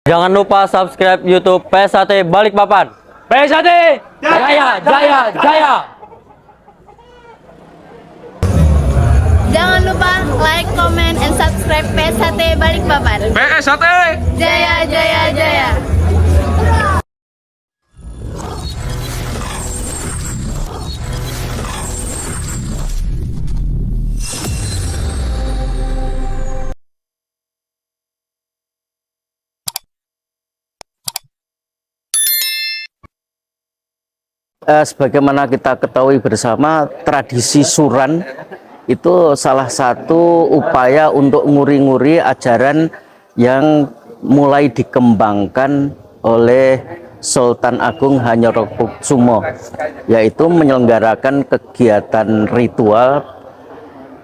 Jangan lupa subscribe YouTube PSAT Balikpapan. PSAT Jaya Jaya Jaya. Jangan lupa like, comment, and subscribe PSAT Balikpapan. PSAT Jaya Jaya Jaya. Sebagaimana kita ketahui bersama, tradisi suran itu salah satu upaya untuk nguri-nguri ajaran yang mulai dikembangkan oleh Sultan Agung Hanyorokusumo, yaitu menyelenggarakan kegiatan ritual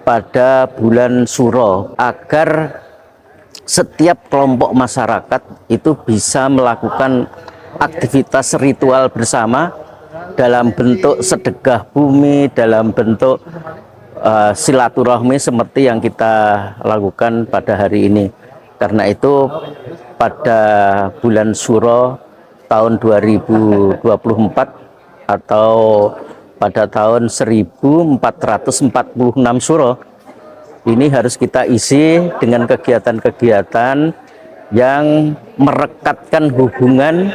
pada bulan Suro agar setiap kelompok masyarakat itu bisa melakukan aktivitas ritual bersama dalam bentuk sedekah bumi, dalam bentuk silaturahmi seperti yang kita lakukan pada hari ini. Karena itu pada bulan Suro tahun 2024 atau pada tahun 1446 Suro ini harus kita isi dengan kegiatan-kegiatan yang merekatkan hubungan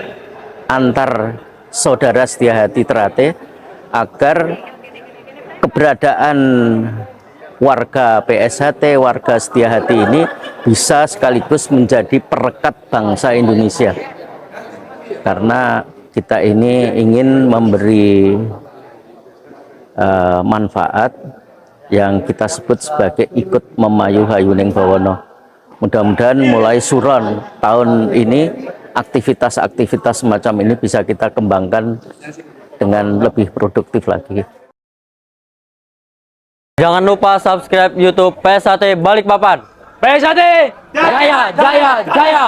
antar saudara setia hati Terate, agar keberadaan warga PSHT, warga setia hati ini bisa sekaligus menjadi perekat bangsa Indonesia. Karena kita ini ingin memberi manfaat yang kita sebut sebagai ikut memayu hayuning bawono. Mudah-mudahan mulai Suron tahun ini aktivitas-aktivitas semacam ini bisa kita kembangkan dengan lebih produktif lagi. Jangan lupa subscribe YouTube PSAT Balikpapan. PSAT Jaya Jaya Jaya.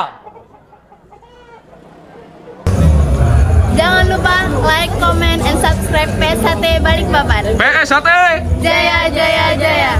Jangan lupa like, comment, and subscribe PSAT Balikpapan. PSAT Jaya Jaya Jaya.